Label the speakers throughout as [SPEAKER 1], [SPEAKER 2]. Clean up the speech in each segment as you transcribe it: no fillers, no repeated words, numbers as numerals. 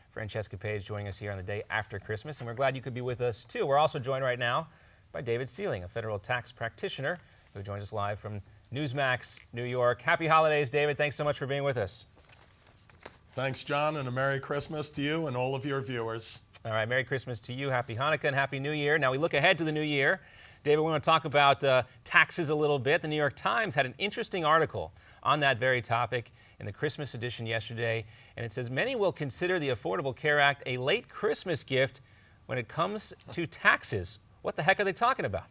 [SPEAKER 1] Francesca Page joining us here on the day after Christmas, and we're glad you could be with us too. We're also joined right now by David Selig, a federal tax practitioner who joins us live from Newsmax, New York. Happy holidays, David. Thanks so much for being with us.
[SPEAKER 2] Thanks, John, and a Merry Christmas to you and all of your viewers.
[SPEAKER 1] All right, Merry Christmas to you, Happy Hanukkah, and Happy New Year. Now we look ahead to the new year. David, we want to talk about taxes a little bit. The New York Times had an interesting article on that very topic in the Christmas edition yesterday, and it says many will consider the Affordable Care Act a late Christmas gift when it comes to taxes. What the heck are they talking about?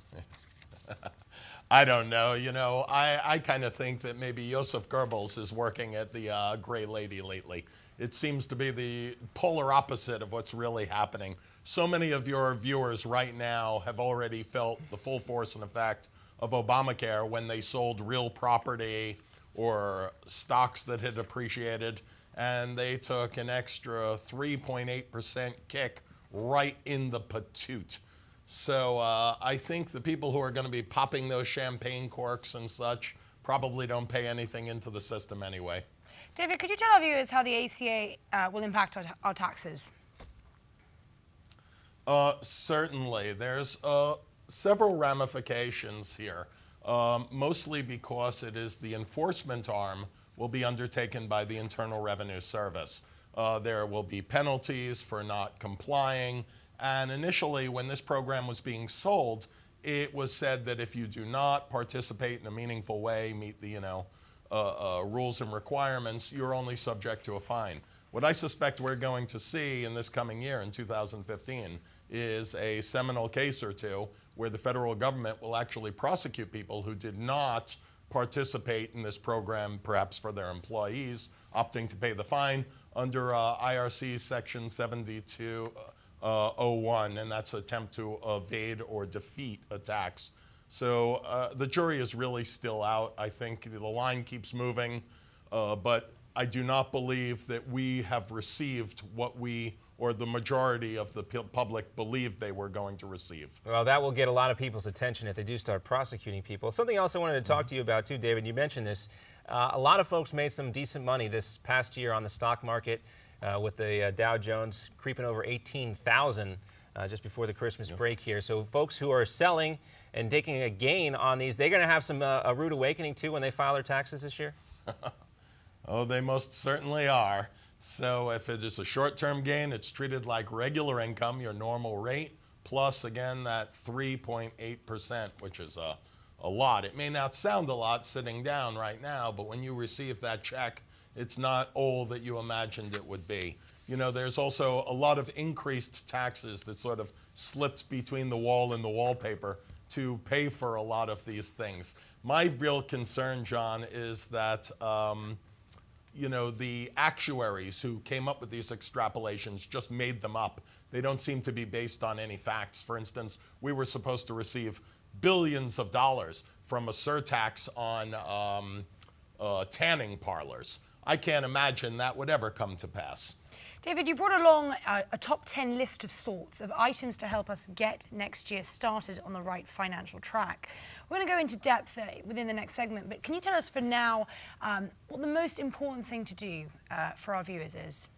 [SPEAKER 2] I don't know. You know, I kind of think that maybe Joseph Goebbels is working at the Gray Lady lately. It seems to be the polar opposite of what's really happening. So many of your viewers right now have already felt the full force and effect of Obamacare when they sold real property or stocks that had appreciated, and they took an extra 3.8% kick right in the patoot. So I think the people who are going to be popping those champagne corks and such probably don't pay anything into the system anyway.
[SPEAKER 3] David, could you tell our viewers how the ACA will impact our taxes?
[SPEAKER 2] Certainly. There's several ramifications here, mostly because it is the enforcement arm will be undertaken by the Internal Revenue Service. There will be penalties for not complying. And initially, when this program was being sold, it was said that if you do not participate in a meaningful way, meet the rules and requirements, you're only subject to a fine. What I suspect we're going to see in this coming year, in 2015, is a seminal case or two where the federal government will actually prosecute people who did not participate in this program, perhaps for their employees, opting to pay the fine under IRC Section 7201, and that's attempt to evade or defeat a tax. So the jury is really still out. I think the line keeps moving, but I do not believe that we have received what we, or the majority of the public, believed they were going to receive.
[SPEAKER 1] Well, that will get a lot of people's attention if they do start prosecuting people. Something else I wanted to talk to you about too, David, you mentioned this. A lot of folks made some decent money this past year on the stock market with the Dow Jones creeping over 18,000 just before the Christmas break here. So folks who are selling and taking a gain on these, they're going to have some a rude awakening too when they file their taxes this year?
[SPEAKER 2] Oh, they most certainly are. So if it is a short-term gain, it's treated like regular income, your normal rate, plus, again, that 3.8%, which is a lot. It may not sound a lot sitting down right now, but when you receive that check, it's not all that you imagined it would be. You know, there's also a lot of increased taxes that sort of slipped between the wall and the wallpaper to pay for a lot of these things. My real concern, John, is that you know, the actuaries who came up with these extrapolations just made them up. They don't seem to be based on any facts. For instance, we were supposed to receive billions of dollars from a surtax on tanning parlors. I can't imagine that would ever come to pass.
[SPEAKER 3] David, you brought along a top 10 list of sorts of items to help us get next year started on the right financial track. We're going to go into depth within the next segment, but can you tell us for now what the most important thing to do for our viewers is?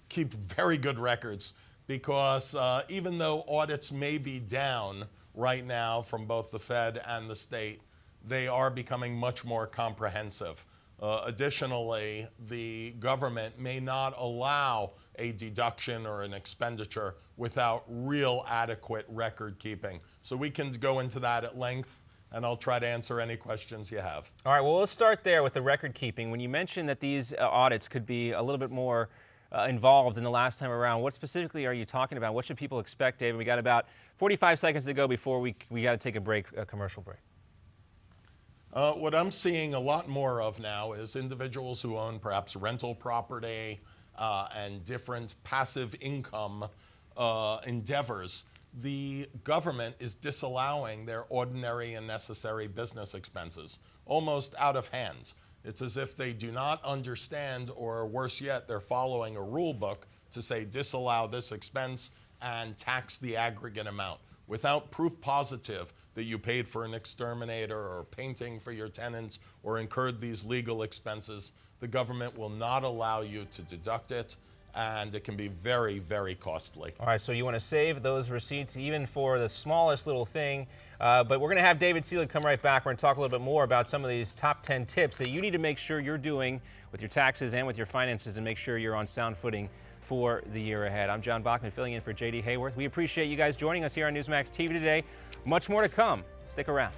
[SPEAKER 2] Keep very good records, because even though audits may be down right now from both the Fed and the state, they are becoming much more comprehensive. Additionally, the government may not allow a deduction or an expenditure without real adequate record keeping. So we can go into that at length, and I'll try to answer any questions you have.
[SPEAKER 1] All right, well, let's start there with the record keeping. When you mentioned that these audits could be a little bit more involved than the last time around, what specifically are you talking about? What should people expect, David? We got about 45 seconds to go before we got to take a break, a commercial break.
[SPEAKER 2] What I'm seeing a lot more of now is individuals who own perhaps rental property and different passive income endeavors. The government is disallowing their ordinary and necessary business expenses, almost out of hand. It's as if they do not understand, or worse yet, they're following a rule book to say disallow this expense and tax the aggregate amount. without proof positive that you paid for an exterminator or painting for your tenants or incurred these legal expenses, the government will not allow you to deduct it. and it can be very, very costly.
[SPEAKER 1] All right, so you want to save those receipts even for the smallest little thing. But we're going to have David Selig come right back. We're going to talk a little bit more about some of these top 10 tips that you need to make sure you're doing with your taxes and with your finances to make sure you're on sound footing for the year ahead. I'm John Bachman, filling in for J.D. Hayworth. We appreciate you guys joining us here on Newsmax TV today. Much more to come. Stick around.